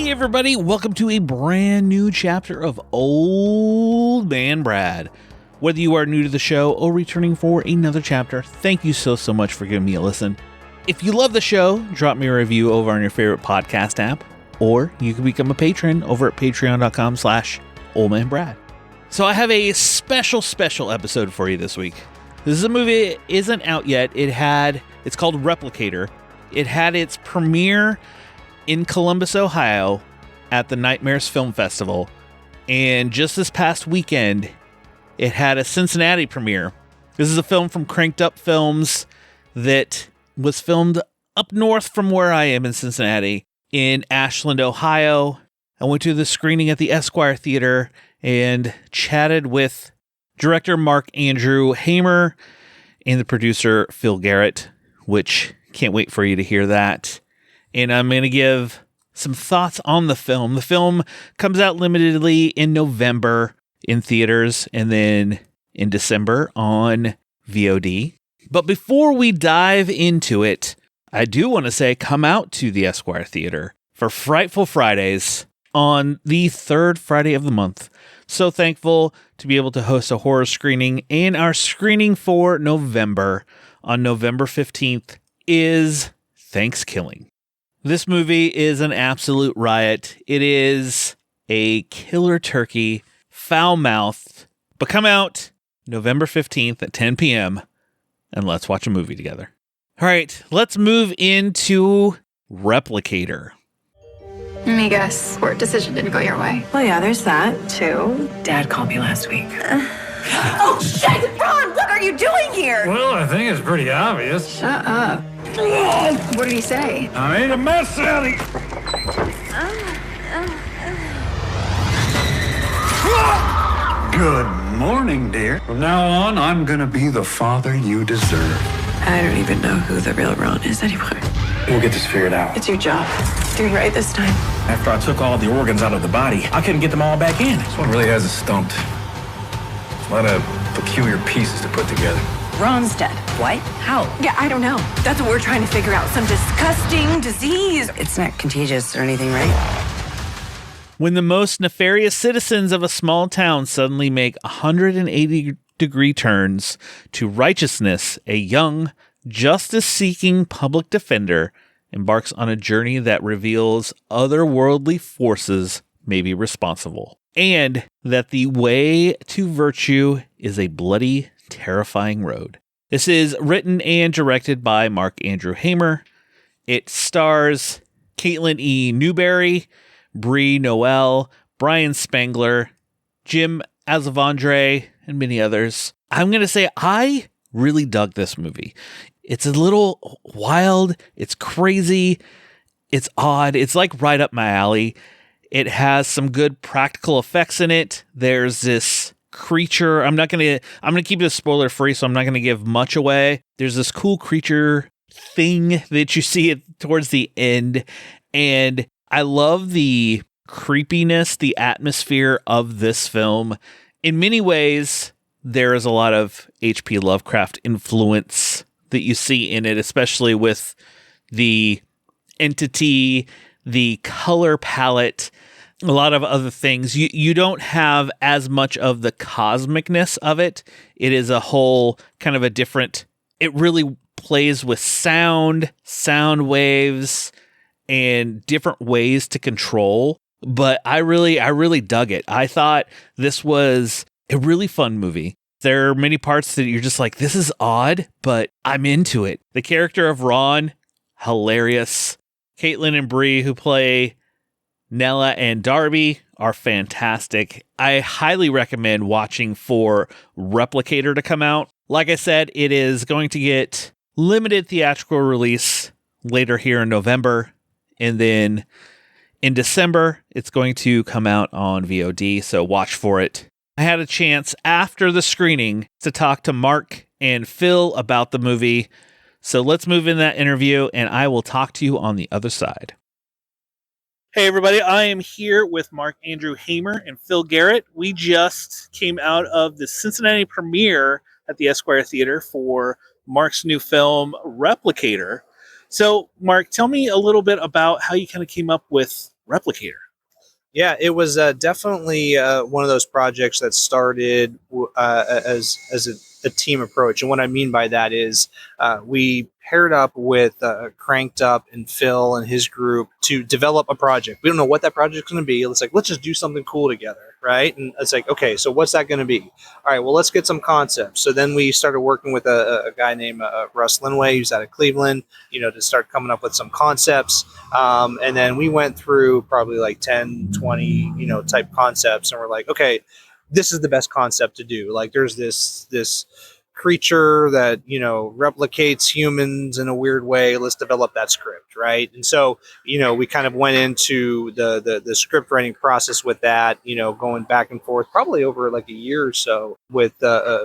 Hey everybody, welcome to a brand new chapter of Old Man Brad. Whether you are new to the show or returning for another chapter, thank you so much for giving me a listen. If you love the show, drop me a review over on your favorite podcast app, or you can become a patron over at patreon.com/oldmanbrad. So I have a special episode for you this week. This is a movie that isn't out yet. It's called Replicator. It had its premiere in Columbus, Ohio at the Nightmares Film Festival. And just this past weekend, it had a Cincinnati premiere. This is a film from Cranked Up Films that was filmed up north from where I am in Cincinnati, in Ashland, Ohio. I went to the screening at the Esquire Theater and chatted with director Mark Andrew Hamer and the producer Phill Garrett, which can't wait for you to hear that. And I'm going to give some thoughts on the film. The film comes out limitedly in November in theaters and then in December on VOD. But before we dive into it, I do want to say come out to the Esquire Theater for Frightful Fridays on the third Friday of the month. So thankful to be able to host a horror screening, and our screening for November on November 15th is Thanksgiving. This movie is an absolute riot. It is a killer turkey, foul-mouthed, but come out November 15th at 10 p.m. and let's watch a movie together. All right, let's move into Replicator. Let me guess, court decision didn't go your way. Well, yeah, there's that, too. Dad called me last week. Oh, shit! Ron, what are you doing here? Well, I think it's pretty obvious. Shut up. What did he say? I made a mess out of you. Good morning, dear. From now on, I'm gonna be the father you deserve. I don't even know who the real Ron is anymore. We'll get this figured out. It's your job. Do it right this time. After I took all the organs out of the body, I couldn't get them all back in. This one really has us stumped. It's a lot of peculiar pieces to put together. Ron's dead. What? How? Yeah, I don't know. That's what we're trying to figure out. Some disgusting disease. It's not contagious or anything, right? When the most nefarious citizens of a small town suddenly make 180-degree turns to righteousness, a young, justice-seeking public defender embarks on a journey that reveals otherworldly forces may be responsible, and that the way to virtue is a bloody, terrifying road. This is written and directed by Mark Andrew Hamer. It stars Caitlin E. Newberry, Bree Noel, Brian Spangler, Jim Azavandre, and many others. I'm going to say I really dug this movie. It's a little wild. It's crazy. It's odd. It's like right up my alley. It has some good practical effects in it. There's this creature. I'm going to keep it spoiler free, so I'm not going to give much away. There's this cool creature thing that you see towards the end. And I love the creepiness, the atmosphere of this film. In many ways, there is a lot of H.P. Lovecraft influence that you see in it, especially with the entity, the color palette, a lot of other things. You don't have as much of the cosmicness of it. It is a whole kind of a different, it really plays with sound waves, and different ways to control. But I really dug it. I thought this was a really fun movie. There are many parts that you're just like, this is odd, but I'm into it. The character of Ron, hilarious. Caitlin and Bree, who play Nella and Darby, are fantastic. I highly recommend watching for Replicator to come out. Like I said, it is going to get limited theatrical release later here in November. And then in December, it's going to come out on VOD, so watch for it. I had a chance after the screening to talk to Mark and Phill about the movie. So let's move in that interview, and I will talk to you on the other side. Hey, everybody. I am here with Mark Andrew Hamer and Phill Garrett. We just came out of the Cincinnati premiere at the Esquire Theater for Mark's new film, Replicator. So, Mark, tell me a little bit about how you kind of came up with Replicator? Yeah, it was definitely one of those projects that started as a team approach. And what I mean by that is we paired up with Cranked Up and Phill and his group to develop a project. We don't know what that project's going to be. It's like, let's just do something cool together, right? And it's like, okay, so what's that going to be? All right, well, let's get some concepts. So then we started working with a guy named Russ Linway, who's out of Cleveland, to start coming up with some concepts. And then we went through probably like 10, 20, type concepts. And we're like, okay, this is the best concept to do. Like there's this creature that, replicates humans in a weird way. Let's develop that script. Right. And so, we kind of went into the script writing process with that, going back and forth probably over like a year or so with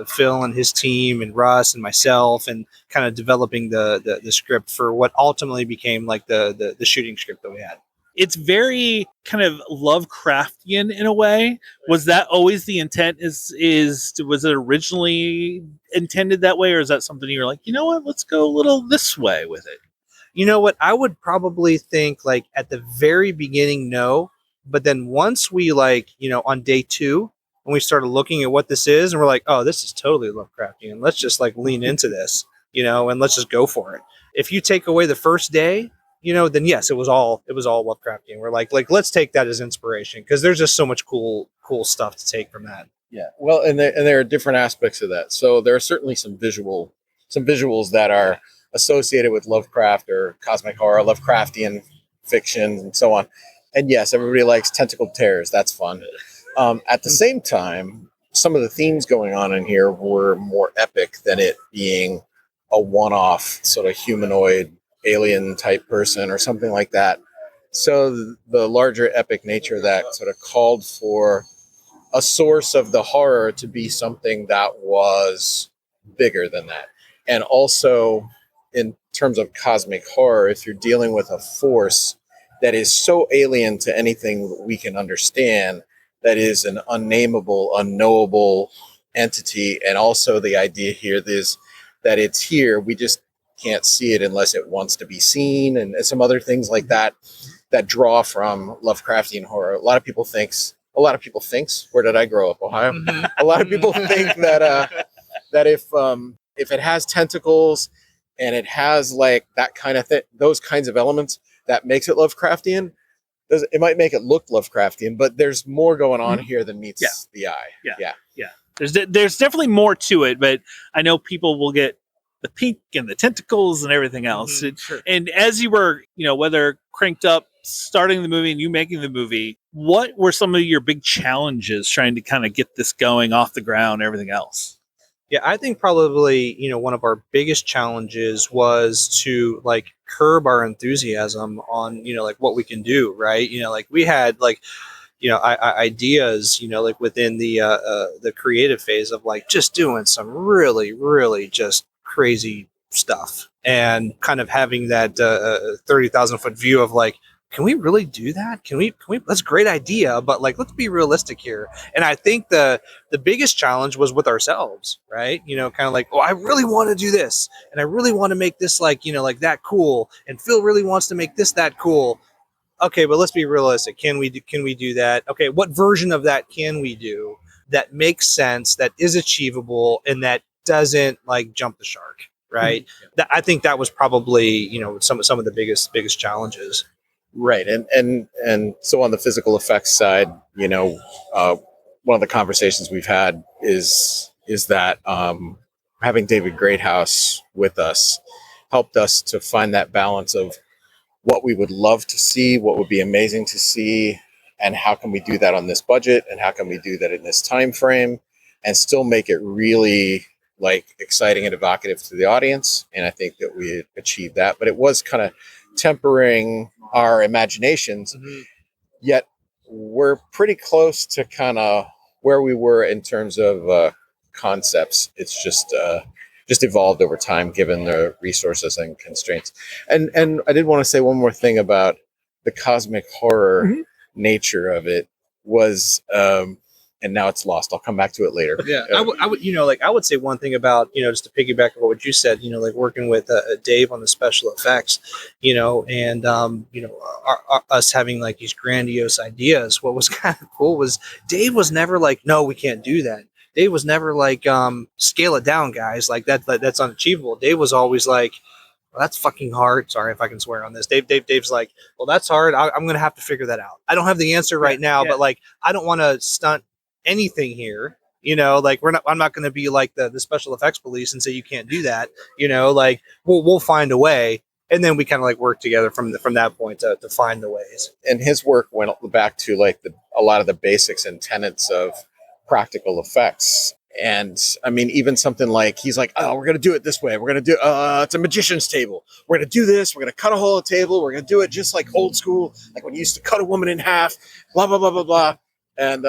Phill and his team and Russ and myself, and kind of developing the script for what ultimately became like the shooting script that we had. It's very kind of Lovecraftian in a way. Was that always the intent? Was it originally intended that way, or is that something you were like, you know what, let's go a little this way with it? You know what? I would probably think like at the very beginning, no. But then once we on day 2, when we started looking at what this is, and we're like, oh, this is totally Lovecraftian. Let's just like lean into this, and let's just go for it. If you take away the first day, then yes, it was all Lovecraftian. We're like let's take that as inspiration, because there's just so much cool stuff to take from that. Yeah. Well, and there are different aspects of that. So there are certainly some visuals that are associated with Lovecraft or cosmic horror, Lovecraftian fiction, and so on. And yes, everybody likes tentacled terrors. That's fun. At the same time, some of the themes going on in here were more epic than it being a one-off sort of humanoid alien type person or something like that. So the larger epic nature of that sort of called for a source of the horror to be something that was bigger than that. And also in terms of cosmic horror, if you're dealing with a force that is so alien to anything we can understand, that is an unnameable, unknowable entity. And also the idea here is that it's here, we just can't see it unless it wants to be seen, and some other things like that draw from Lovecraftian horror. A lot of people thinks, where did I grow up? Ohio? A lot of people think that if it has tentacles and it has like that kind of thing, those kinds of elements, that makes it Lovecraftian. It might make it look Lovecraftian, but there's more going on here than meets the eye. Yeah. There's definitely more to it, but I know people will get the pink and the tentacles and everything else. Sure. And as you were, whether Cranked Up, starting the movie and you making the movie, what were some of your big challenges trying to kind of get this going off the ground, everything else? Yeah, I think probably, one of our biggest challenges was to like curb our enthusiasm on, like what we can do, right? We had ideas, like within the creative phase of like just doing some really, really just crazy stuff, and kind of having that 30,000 foot view of like, can we really do that? Can we, that's a great idea, but like, let's be realistic here. And I think the biggest challenge was with ourselves, right? Kind of like, oh, I really want to do this, and I really want to make this like, like that cool. And Phill really wants to make this that cool. Okay, but let's be realistic. Can we do that? Okay, what version of that can we do that makes sense, that is achievable, and that doesn't like jump the shark, right? I think that was probably, some of the biggest challenges. Right. And so on the physical effects side, one of the conversations we've had is that having David Greathouse with us helped us to find that balance of what we would love to see, what would be amazing to see, and how can we do that on this budget, and how can we do that in this time frame, and still make it really like exciting and evocative to the audience. And I think that we achieved that, but it was kind of tempering our imaginations. Yet we're pretty close to kind of where we were in terms of concepts. It's just evolved over time given the resources and constraints. And I did want to say one more thing about the cosmic horror nature of it was and now it's lost. I'll come back to it later. Yeah, I would, I would say one thing about, just to piggyback on what you said, like working with Dave on the special effects, and us having like these grandiose ideas. What was kind of cool was Dave was never like, no, we can't do that. Dave was never like, scale it down, guys. Like that's unachievable. Dave was always like, well, that's fucking hard. Sorry if I can swear on this. Dave's like, well, that's hard. I'm going to have to figure that out. I don't have the answer right now, but like, I don't want to stunt anything here. Like I'm not going to be like the special effects police and say you can't do that. Like we'll find a way. And then we kind of like work together from that point to find the ways. And his work went back to like a lot of the basics and tenets of practical effects. And I mean, even something like, he's like, oh, we're going to do it this way. We're going to do, it's a magician's table. We're going to do this. We're going to cut a hole in the table. We're going to do it just like old school, like when you used to cut a woman in half, blah, blah, blah, blah, blah. And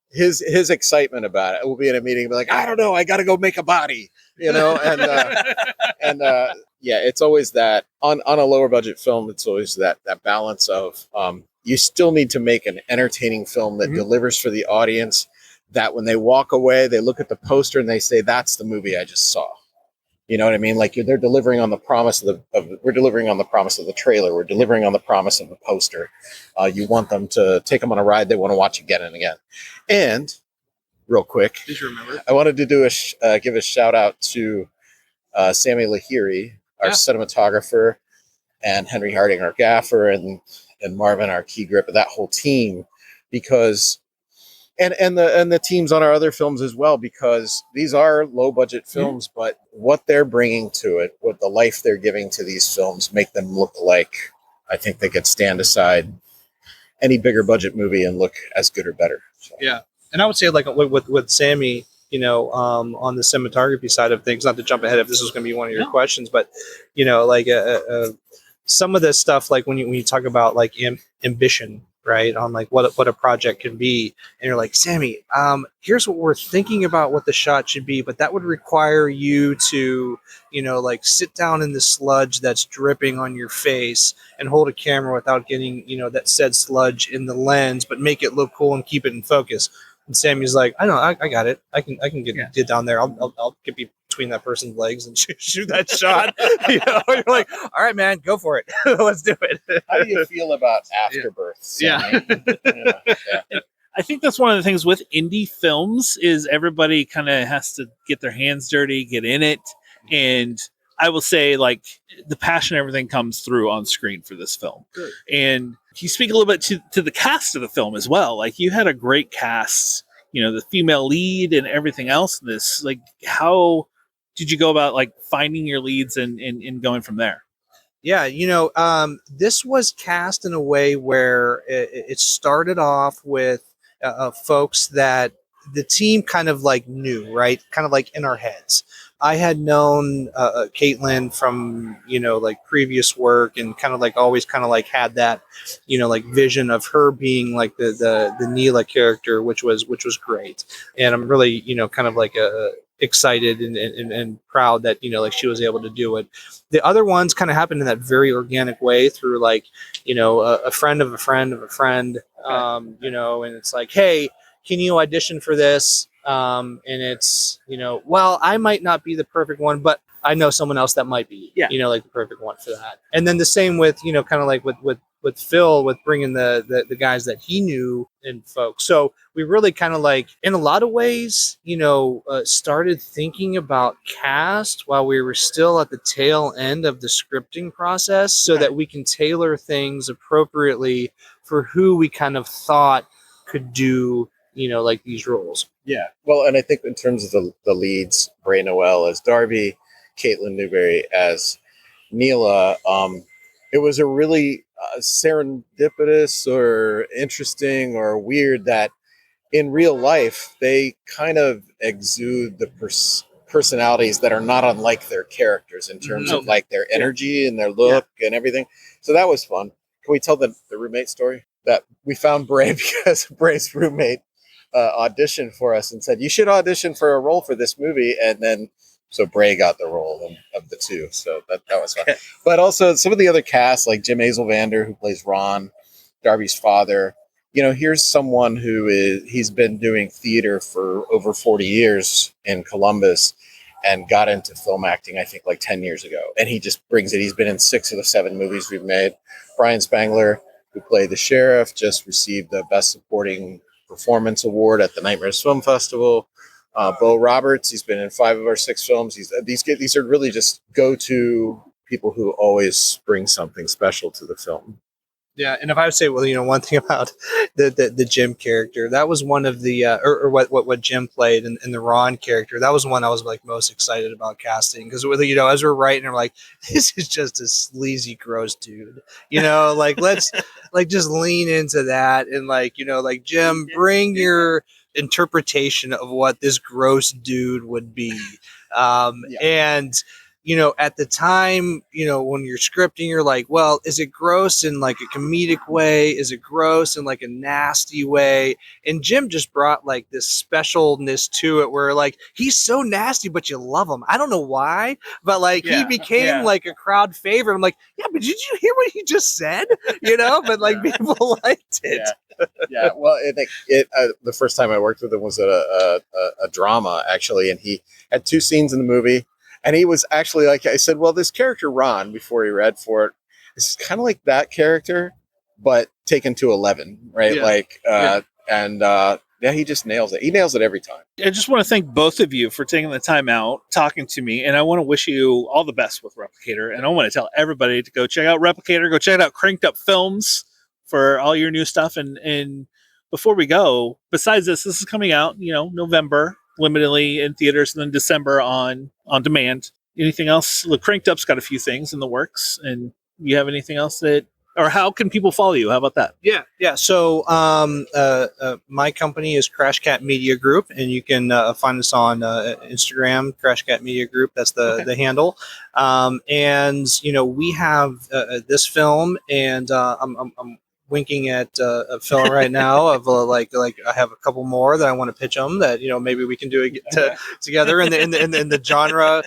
his excitement about it will be in a meeting and be like, I don't know, I got to go make a body, and yeah, it's always that on a lower budget film. It's always that balance of, you still need to make an entertaining film that delivers for the audience, that when they walk away, they look at the poster and they say, that's the movie I just saw. You know what I mean? Like they're delivering on the promise we're delivering on the promise of the trailer. We're delivering on the promise of the poster. You want them to take them on a ride they want to watch again and again. And real quick, did you remember? I wanted to do give a shout out to Sammy Lahiri, our cinematographer, and Henry Harding, our gaffer, and Marvin, our key grip, that whole team, because and the teams on our other films as well, because these are low budget films, but what they're bringing to it, what the life they're giving to these films, make them look like, I think they could stand aside any bigger budget movie and look as good or better. So. Yeah. And I would say like with Sammy, on the cinematography side of things, not to jump ahead if this was going to be one of your questions, but, like some of this stuff, like when you talk about like ambition, right, on like what a project can be, and you're like, Sammy, here's what we're thinking about what the shot should be, but that would require you to, like sit down in the sludge that's dripping on your face and hold a camera without getting, that said sludge in the lens, but make it look cool and keep it in focus. And Sammy's like, I know, I got it. I can get down there. I'll get between that person's legs and shoot that shot. You're like, all right, man, go for it. Let's do it. How do you feel about Afterbirth? Sammy? Yeah. I think that's one of the things with indie films is everybody kind of has to get their hands dirty, get in it. And I will say, like, the passion and everything comes through on screen for this film. Good. And can you speak a little bit to the cast of the film as well? Like, you had a great cast, the female lead and everything else in this. Like, how did you go about, like, finding your leads and going from there? Yeah, this was cast in a way where it started off with folks that the team kind of like knew, right? Kind of like in our heads. I had known Caitlin from, like previous work, and kind of like always kind of like had that, like vision of her being like the Neela character, which was great. And I'm really, kind of like excited and proud that, like she was able to do it. The other ones kind of happened in that very organic way through like, a friend of a friend of a friend, and it's like, hey, can you audition for this? And it's, well, I might not be the perfect one, but I know someone else that might be, like the perfect one for that. And then the same with, kind of like with Phill, with bringing the guys that he knew and folks. So we really kind of like, in a lot of ways, started thinking about cast while we were still at the tail end of the scripting process, so that we can tailor things appropriately for who we kind of thought could do, like these roles. Yeah. Well, and I think in terms of the leads, Bray Noel as Darby, Caitlin Newberry as Neela, it was a really serendipitous or interesting or weird that in real life, they kind of exude the personalities that are not unlike their characters in terms of like their energy and their look and everything. So that was fun. Can we tell the roommate story? That we found Bray because Bray's roommate auditioned for us and said, you should audition for a role for this movie. And then, so Bray got the role of the two. So that was fun. But also some of the other cast, like Jim Hazelvander, who plays Ron, Darby's father, here's someone he's been doing theater for over 40 years in Columbus and got into film acting, I think, like 10 years ago. And he just brings it. He's been in 6 of the 7 movies we've made. Brian Spangler, who played the sheriff, just received the Best Supporting Performance Award at the Nightmares Film Festival. Bo Roberts, he's been in 5 of our 6 films. These are really just go-to people who always bring something special to the film. Yeah, and if I would say, well, one thing about the Jim character, that was one of the or what Jim played in the Ron character. That was one I was like most excited about casting because as we're writing, I'm like, this is just a sleazy, gross dude. Like let's like just lean into that and like Jim, bring your interpretation of what this gross dude would be, and. At the time, when you're scripting, you're like, well, is it gross in like a comedic way? Is it gross in like a nasty way? And Jim just brought like this specialness to it where like, he's so nasty, but you love him. I don't know why, but like he became like a crowd favorite. I'm like, yeah, but did you hear what he just said? But like people liked it. Yeah. Well, I think the first time I worked with him was at a drama actually. And he had 2 scenes in the movie. And he was actually like, I said, well, this character Ron, before he read for it, is kind of like that character, but taken to 11, right? Yeah. He just nails it. He nails it every time. I just want to thank both of you for taking the time out, talking to me, and I want to wish you all the best with Replicator. And I want to tell everybody to go check out Replicator, go check out Cranked Up Films for all your new stuff. And before we go, besides this is coming out, November. Limitedly in theaters, and then December on demand. Anything else? Look, Cranked Up's got a few things in the works, and you have anything else or how can people follow you? How about that? Yeah. So, my company is Crash Cat Media Group, and you can find us on Instagram, Crash Cat Media Group. That's the handle. And we have this film, and I'm winking at a film right now of like I have a couple more that I want to pitch them that maybe we can do it together in the genre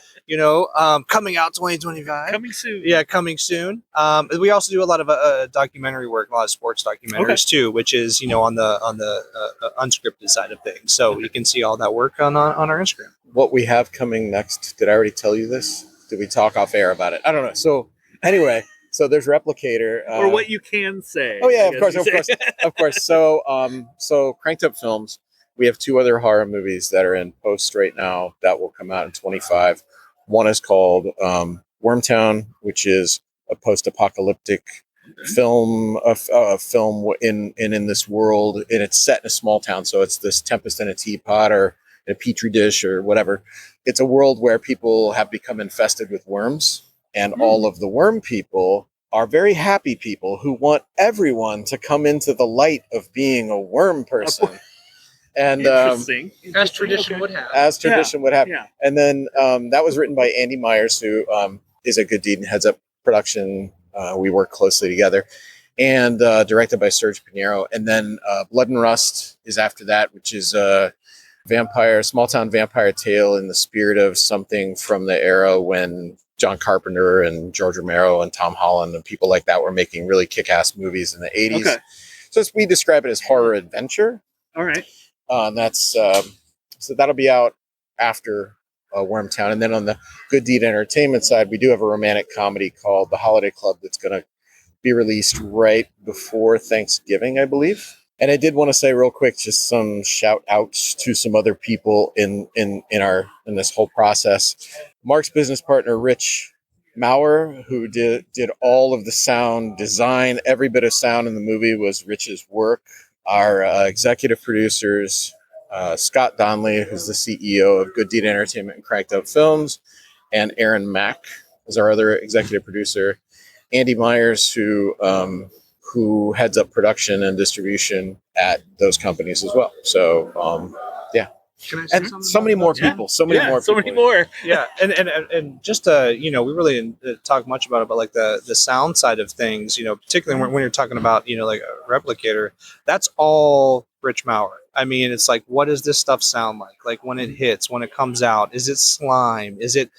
coming out 2025, coming soon. We also do a lot of documentary work, a lot of sports documentaries too, which is on the unscripted side of things, so you can see all that work on our Instagram. What we have coming next, did I already tell you this? Did we talk off air about it? I don't know. So anyway, so there's Replicator, or what you can say. Oh yeah, of course. So Cranked Up Films. We have 2 other horror movies that are in post right now that will come out in 25. One is called Wormtown, which is a post-apocalyptic film, a film in this world, and it's set in a small town. So it's this Tempest in a Teapot or in a petri dish or whatever. It's a world where people have become infested with worms. And all of the worm people are very happy people who want everyone to come into the light of being a worm person. And Interesting. As tradition would have. Yeah. And then that was written by Andy Myers, who is a good deed and heads up production. We work closely together. And directed by Serge Pinheiro. And then Blood and Rust is after that, which is a small town vampire tale in the spirit of something from the era when John Carpenter and George Romero and Tom Holland and people like that were making really kick-ass movies in the 80s. Okay. So we describe it as horror adventure. All right. That's so that'll be out after Wormtown. And then on the Good Deed Entertainment side, we do have a romantic comedy called The Holiday Club that's going to be released right before Thanksgiving, I believe. And I did want to say real quick, just some shout outs to some other people in this whole process. Mark's business partner, Rich Maurer, who did all of the sound design. Every bit of sound in the movie was Rich's work. Our executive producers, Scott Donnelly, who's the CEO of Good Deed Entertainment and Cranked Up Films, and Aaron Mack is our other executive producer. Andy Myers, who heads up production and distribution at those companies as well. So, yeah. And so many more people. So many more. Yeah. And just, we really didn't talk much about it, but like the sound side of things, particularly when you're talking about, like a Replicator, that's all Rich Maurer. I mean, it's like, what does this stuff sound like? Like when it hits, when it comes out, is it slime? Is it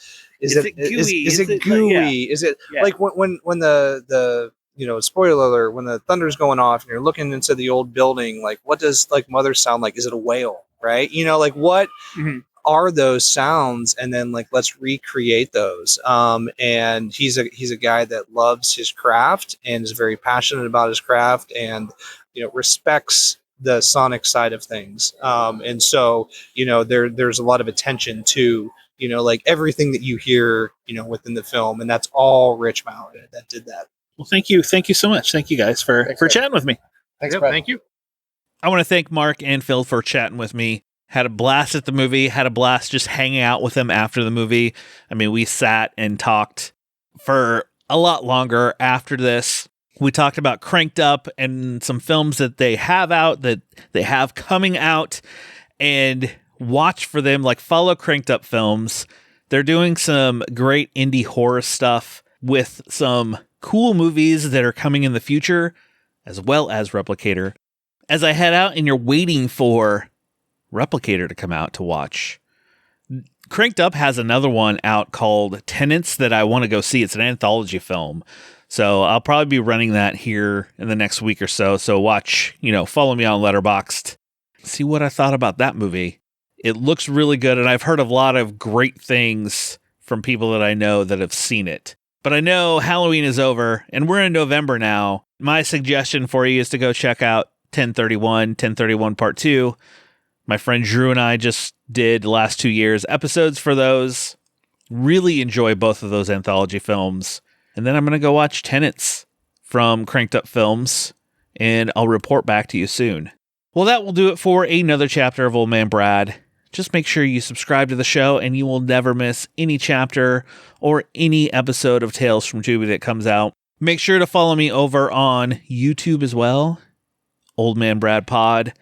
gooey? Is it like when spoiler alert, when the thunder's going off and you're looking into the old building, like, what does like mother sound like? Is it a whale? Right? Like what are those sounds? And then like, let's recreate those. And he's a guy that loves his craft and is very passionate about his craft and, respects the sonic side of things. And so, there's a lot of attention to, like everything that you hear, within the film. And that's all Rich Maurer that did that. Well, thank you. Thank you so much. Thank you guys for chatting with me. Thanks, Brett. Thank you. I want to thank Mark and Phill for chatting with me. Had a blast at the movie, had a blast just hanging out with them after the movie. I mean, we sat and talked for a lot longer after this. We talked about Cranked Up and some films that they have out, that they have coming out, and watch for them, like follow Cranked Up Films. They're doing some great indie horror stuff with some cool movies that are coming in the future, as well as Replicator. As I head out and you're waiting for Replicator to come out to watch, Cranked Up has another one out called Tenants that I want to go see. It's an anthology film. So I'll probably be running that here in the next week or so. So watch, follow me on Letterboxd. See what I thought about that movie. It looks really good, and I've heard a lot of great things from people that I know that have seen it. But I know Halloween is over, and we're in November now. My suggestion for you is to go check out 1031 Part 2. My friend Drew and I just did the last 2 years episodes for those. Really enjoy both of those anthology films. And then I'm going to go watch Tenants from Cranked Up Films, and I'll report back to you soon. Well, that will do it for another chapter of Old Man Brad. Just make sure you subscribe to the show, and you will never miss any chapter or any episode of Tales from Tubi that comes out. Make sure to follow me over on YouTube as well, Old Man Brad Pod.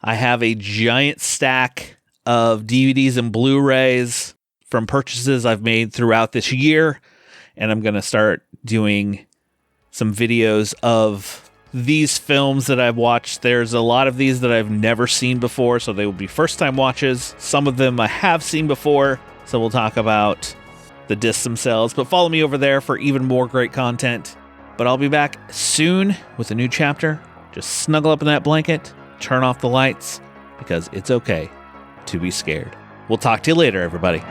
I have a giant stack of DVDs and Blu-rays from purchases I've made throughout this year, and I'm going to start doing some videos of these films that I've watched. There's a lot of these that I've never seen before, so they will be first-time watches. Some of them I have seen before, so we'll talk about the discs themselves. But follow me over there for even more great content. But I'll be back soon with a new chapter. Just snuggle up in that blanket, turn off the lights, because it's okay to be scared. We'll talk to you later, everybody.